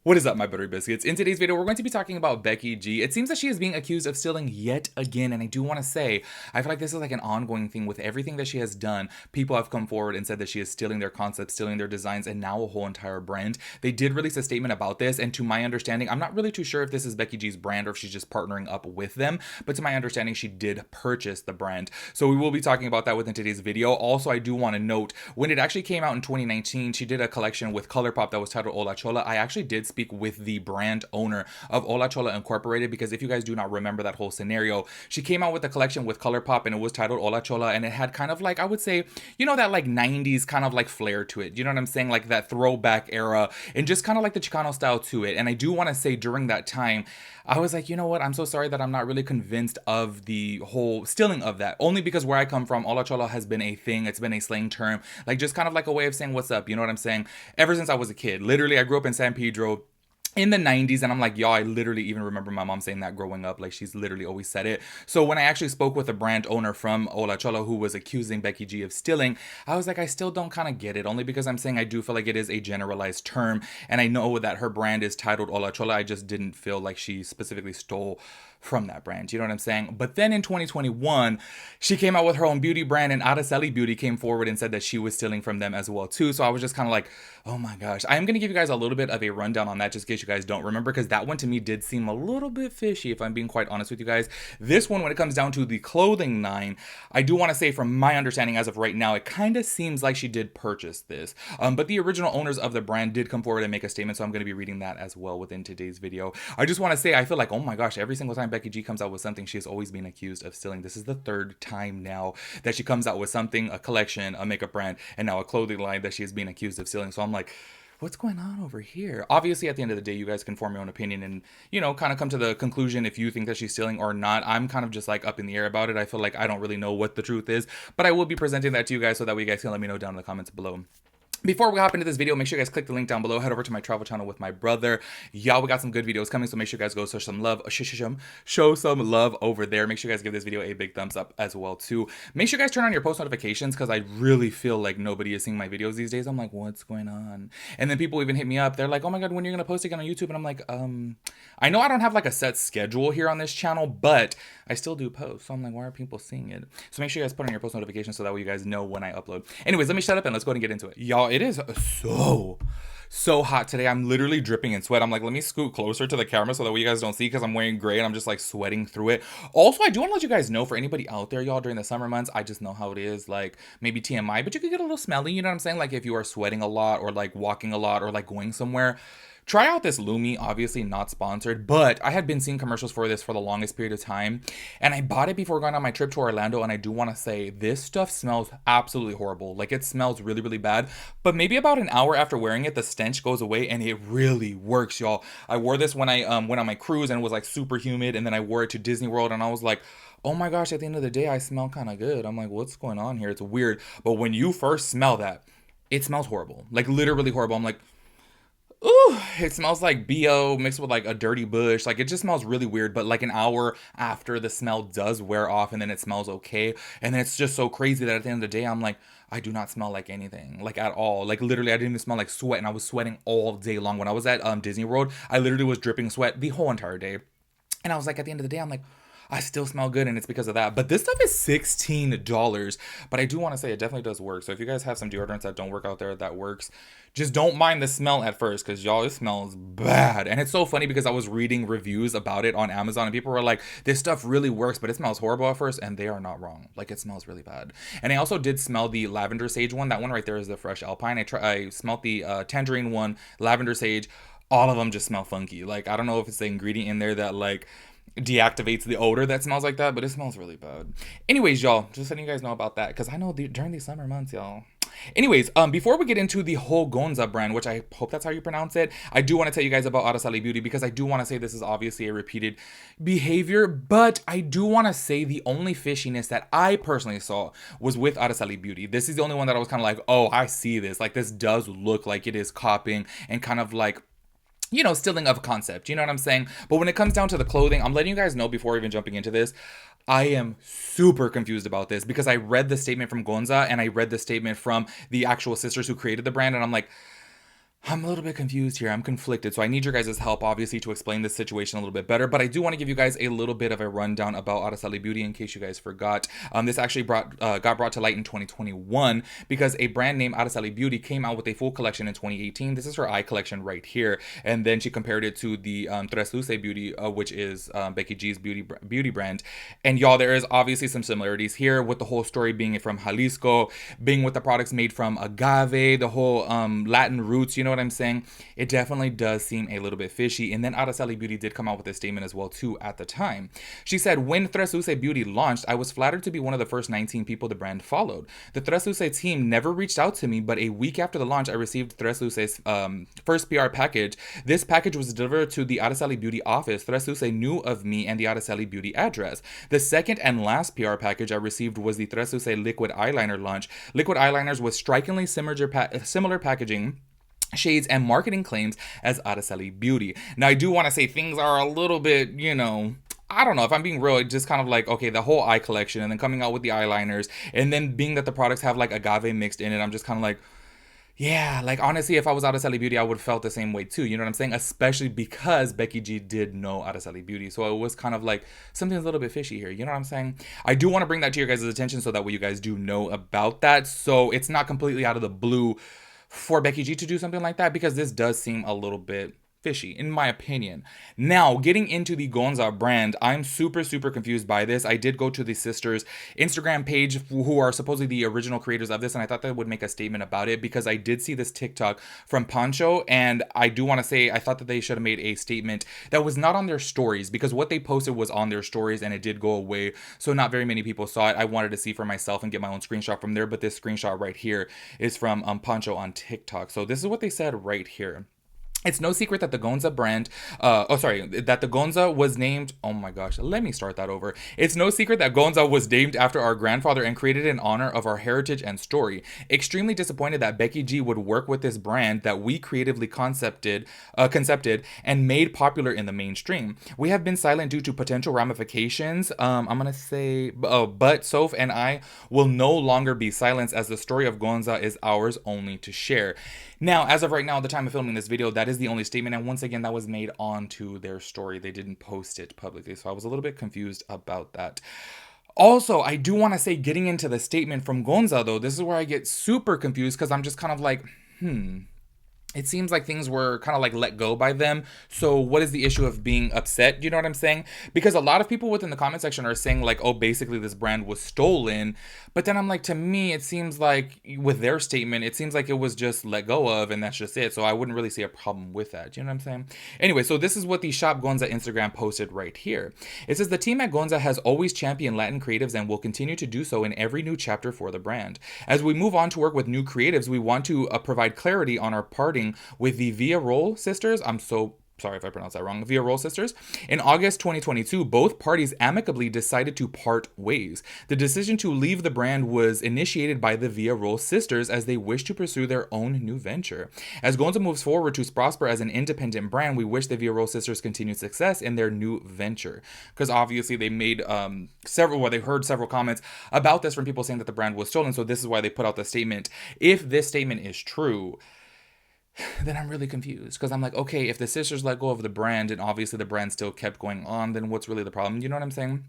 What is up, my buttery biscuits? In today's video, we're going to be talking about Becky G. It seems that she is being accused of stealing yet again, and I do want to say, I feel like this is like an ongoing thing with everything that she has done. People have come forward and said that she is stealing their concepts, stealing their designs, and now a whole entire brand. They did release a statement about this, and to my understanding, I'm not really too sure if this is Becky G's brand or if she's just partnering up with them, but to my understanding, she did purchase the brand. So we will be talking about that within today's video. Also, I do want to note, when it actually came out in 2019, she did a collection with ColourPop that was titled Hola Chola. I actually did speak with the brand owner of Hola Chola Incorporated, because if you guys do not remember that whole scenario, she came out with a collection with ColourPop and it was titled Hola Chola, and it had kind of like, I would say, you know, that like 90s kind of like flair to it, you know what I'm saying, like that throwback era, and just kind of like the Chicano style to it. And I do want to say, during that time, I was like, you know what, I'm so sorry that I'm not really convinced of the whole stealing of that, only because where I come from, Hola Chola has been a thing. It's been a slang term, like just kind of like a way of saying what's up, you know what I'm saying, ever since I was a kid. Literally, I grew up in San Pedro in the 90s, and I'm like, y'all, I literally even remember my mom saying that growing up. Like, she's literally always said it. So when I actually spoke with a brand owner from Hola Chola who was accusing Becky G of stealing, I was like, I still don't kind of get it, only because I'm saying I do feel like it is a generalized term, and I know that her brand is titled Hola Chola. I just didn't feel like she specifically stole from that brand, you know what I'm saying? But then in 2021, she came out with her own beauty brand, and Araceli Beauty came forward and said that she was stealing from them as well too. So I was just kind of like, oh my gosh. I am going to give you guys a little bit of a rundown on that, just in case you guys don't remember, because that one to me did seem a little bit fishy, if I'm being quite honest with you guys. This one, when it comes down to the clothing line, I do want to say, from my understanding as of right now, it kind of seems like she did purchase this. But the original owners of the brand did come forward and make a statement, so I'm going to be reading that as well within today's video. I just want to say, I feel like, oh my gosh, every single time Becky G comes out with something, she has always been accused of stealing. This is the third time now that she comes out with something, a collection, a makeup brand, and now a clothing line that she is being accused of stealing. So I'm like, what's going on over here? Obviously, at the end of the day, you guys can form your own opinion and, you know, kind of come to the conclusion if you think that she's stealing or not. I'm kind of just like up in the air about it. I feel like I don't really know what the truth is, but I will be presenting that to you guys so that way you guys can let me know down in the comments below. Before we hop into this video, make sure you guys click the link down below. Head over to my travel channel with my brother. Y'all, we got some good videos coming, so make sure you guys go show some love. Show some love over there. Make sure you guys give this video a big thumbs up as well too. Make sure you guys turn on your post notifications, because I really feel like nobody is seeing my videos these days. I'm like, what's going on? And then people even hit me up. They're like, oh my god, when you're gonna post again on YouTube? And I'm like, I know I don't have like a set schedule here on this channel, but I still do post. So I'm like, why are people seeing it? So make sure you guys put on your post notifications so that way you guys know when I upload. Anyways, let me shut up and let's go ahead and get into it. Y'all, it is so hot today. I'm literally dripping in sweat. I'm like, let me scoot closer to the camera so that way you guys don't see, because I'm wearing gray and I'm just like sweating through it. Also, I do want to let you guys know, for anybody out there, y'all, during the summer months, I just know how it is, like maybe TMI, but you could get a little smelly, you know what I'm saying? Like if you are sweating a lot or like walking a lot or like going somewhere, try out this Lumi. Obviously not sponsored, but I had been seeing commercials for this for the longest period of time, and I bought it before going on my trip to Orlando, and I do want to say this stuff smells absolutely horrible. Like, it smells really, really bad, but maybe about an hour after wearing it, the stench goes away, and it really works, y'all. I wore this when I went on my cruise, and it was like super humid, and then I wore it to Disney World, and I was like, oh my gosh, at the end of the day, I smell kind of good. I'm like, what's going on here? It's weird. But when you first smell that, it smells horrible. Like, literally horrible. I'm like, ooh, it smells like BO mixed with like a dirty bush. Like, it just smells really weird. But like an hour after, the smell does wear off, and then it smells okay. And then it's just so crazy that at the end of the day, I'm like, I do not smell like anything, like at all. Like, literally, I didn't even smell like sweat, and I was sweating all day long. When I was at Disney World, I literally was dripping sweat the whole entire day. And I was like, at the end of the day, I'm like, I still smell good, and it's because of that. But this stuff is $16. But I do want to say it definitely does work. So if you guys have some deodorants that don't work out there that works, just don't mind the smell at first, because y'all, it smells bad. And it's so funny because I was reading reviews about it on Amazon, and people were like, this stuff really works, but it smells horrible at first, and they are not wrong. Like, it smells really bad. And I also did smell the lavender sage one. That one right there is the fresh alpine. I smelled the tangerine one, lavender sage. All of them just smell funky. Like, I don't know if it's the ingredient in there that like deactivates the odor that smells like that, but it smells really bad. Anyways, y'all, just letting you guys know about that, because I know during these summer months, y'all. Anyways, before we get into the whole Gonza brand, which I hope that's how you pronounce it, I do want to tell you guys about Araceli Beauty, because I do want to say this is obviously a repeated behavior, but I do want to say the only fishiness that I personally saw was with Araceli Beauty. This is the only one that I was kind of like, oh, I see this. Like, this does look like it is copying and kind of like, you know, stealing of concept, you know what I'm saying? But when it comes down to the clothing, I'm letting you guys know before even jumping into this, I am super confused about this, because I read the statement from Gonza and I read the statement from the actual sisters who created the brand, and I'm like, I'm a little bit confused here. I'm conflicted. So I need your guys' help, obviously, to explain this situation a little bit better. But I do want to give you guys a little bit of a rundown about Araceli Beauty in case you guys forgot. This actually got brought to light in 2021 because a brand named Araceli Beauty came out with a full collection in 2018. This is her eye collection right here. And then she compared it to the Tres Luce Beauty, which is Becky G's beauty brand. And y'all, there is obviously some similarities here with the whole story being from Jalisco, being with the products made from agave, the whole Latin roots, you know what I'm saying? It definitely does seem a little bit fishy. And then Araceli Beauty did come out with a statement as well too at the time. She said, when Tres Luce Beauty launched, I was flattered to be one of the first 19 people the brand followed. The Tres Luce team never reached out to me, but a week after the launch, I received Tres Luce's first PR package. This package was delivered to the Araceli Beauty office. Tres Luce knew of me and the Araceli Beauty address. The second and last PR package I received was the Tres Luce liquid eyeliner launch. Liquid eyeliners with strikingly similar packaging, shades, and marketing claims as Araceli Beauty. Now, I do want to say things are a little bit, I don't know, if I'm being real, it's just kind of like, okay, the whole eye collection and then coming out with the eyeliners and then being that the products have like agave mixed in it, I'm just kind of like, yeah, like honestly, if I was Araceli Beauty, I would have felt the same way too. You know what I'm saying? Especially because Becky G did know Araceli Beauty. So it was kind of like something's a little bit fishy here. You know what I'm saying? I do want to bring that to your guys' attention so that way you guys do know about that. So it's not completely out of the blue for Becky G to do something like that, because this does seem a little bit fishy, in my opinion. Now, getting into the Gonza brand, I'm super confused by this. I did go to the sisters' Instagram page, who are supposedly the original creators of this, and I thought they would make a statement about it because I did see this TikTok from Pancho, and I do want to say I thought that they should have made a statement that was not on their stories, because what they posted was on their stories and it did go away, so not very many people saw it. I wanted to see for myself and get my own screenshot from there, but this screenshot right here is from Pancho on TikTok. So this is what they said right here. It's no secret that the Gonza brand, that the Gonza was named, oh my gosh, let me start that over. It's no secret that Gonza was named after our grandfather and created in honor of our heritage and story. Extremely disappointed that Becky G would work with this brand that we creatively concepted and made popular in the mainstream. We have been silent due to potential ramifications. I'm going to say, but Soph and I will no longer be silenced, as the story of Gonza is ours only to share. Now, as of right now, at the time of filming this video, that is the only statement. And once again, that was made onto their story. They didn't post it publicly. So I was a little bit confused about that. Also, I do want to say, getting into the statement from Gonza, though, this is where I get super confused, because I'm just kind of like, it seems like things were kind of like let go by them. So what is the issue of being upset? You know what I'm saying? Because a lot of people within the comment section are saying like, oh, basically this brand was stolen. But then I'm like, to me, it seems like with their statement, it seems like it was just let go of and that's just it. So I wouldn't really see a problem with that. You know what I'm saying? Anyway, so this is what the Shop Gonza Instagram posted right here. It says, the team at Gonza has always championed Latin creatives and will continue to do so in every new chapter for the brand. As we move on to work with new creatives, we want to provide clarity on our parting with the Villarroel sisters. I'm so sorry if I pronounced that wrong. Villarroel sisters. In August 2022, both parties amicably decided to part ways. The decision to leave the brand was initiated by the Villarroel sisters as they wish to pursue their own new venture. As Gonza moves forward to prosper as an independent brand, we wish the Villarroel sisters continued success in their new venture. Because obviously they made they heard several comments about this from people saying that the brand was stolen. So this is why they put out the statement. If this statement is true, then I'm really confused, because I'm like, okay, if the sisters let go of the brand and obviously the brand still kept going on, then what's really the problem? You know what I'm saying?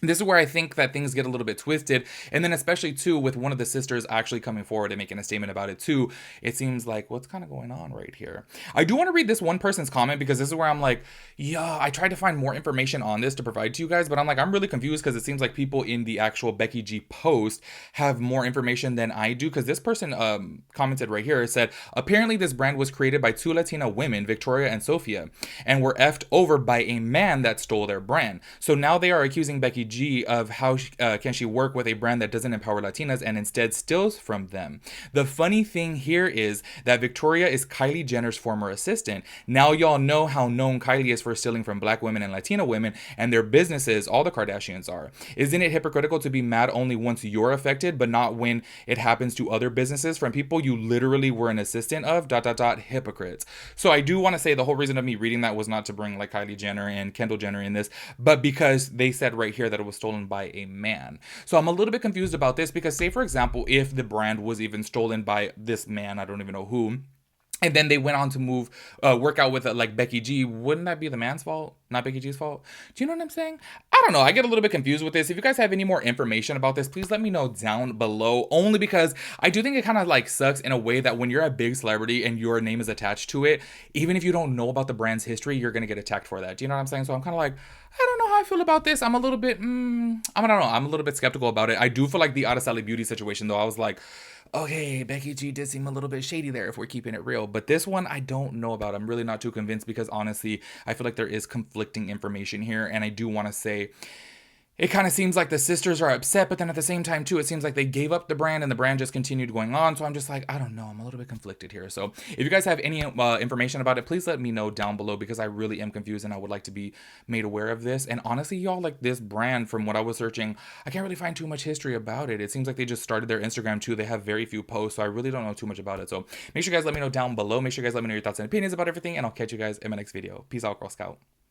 This is where I think that things get a little bit twisted. And then especially too, with one of the sisters actually coming forward and making a statement about it too, it seems like what's kind of going on right here. I do want to read this one person's comment, because this is where I'm like, yeah, I tried to find more information on this to provide to you guys, but I'm like, I'm really confused, because it seems like people in the actual Becky G post have more information than I do. Because this person commented right here, it said, apparently this brand was created by two Latina women, Victoria and Sofia, and were effed over by a man that stole their brand. So now they are accusing Becky G of how can she work with a brand that doesn't empower Latinas and instead steals from them. The funny thing here is that Victoria is Kylie Jenner's former assistant. Now y'all know how known Kylie is for stealing from black women and Latina women and their businesses. All the Kardashians are. Isn't it hypocritical to be mad only once you're affected, but not when it happens to other businesses from people you literally were an assistant of? ... Hypocrites. So I do want to say the whole reason of me reading that was not to bring like Kylie Jenner and Kendall Jenner in this, but because they said right here that it was stolen by a man. So I'm a little bit confused about this, because say for example, if the brand was even stolen by this man, I don't even know who, And then they went on to work out with like Becky G. Wouldn't that be the man's fault, not Becky G's fault? Do you know what I'm saying? I don't know. I get a little bit confused with this. If you guys have any more information about this, please let me know down below. Only because I do think it kind of like sucks in a way that when you're a big celebrity and your name is attached to it, even if you don't know about the brand's history, you're gonna get attacked for that. Do you know what I'm saying? So I'm kind of like, I don't know how I feel about this. I'm a little bit, I don't know. I'm a little bit skeptical about it. I do feel like the Araceli Beauty situation though. I was like, okay, Becky G did seem a little bit shady there if we're keeping it real. But this one, I don't know about. I'm really not too convinced because honestly, I feel like there is conflicting information here. And I do want to say, it kind of seems like the sisters are upset, but then at the same time, too, it seems like they gave up the brand and the brand just continued going on. So I'm just like, I don't know. I'm a little bit conflicted here. So if you guys have any information about it, please let me know down below because I really am confused and I would like to be made aware of this. And honestly, y'all, like this brand, from what I was searching, I can't really find too much history about it. It seems like they just started their Instagram, too. They have very few posts, so I really don't know too much about it. So make sure you guys let me know down below. Make sure you guys let me know your thoughts and opinions about everything, and I'll catch you guys in my next video. Peace out, Girl Scout.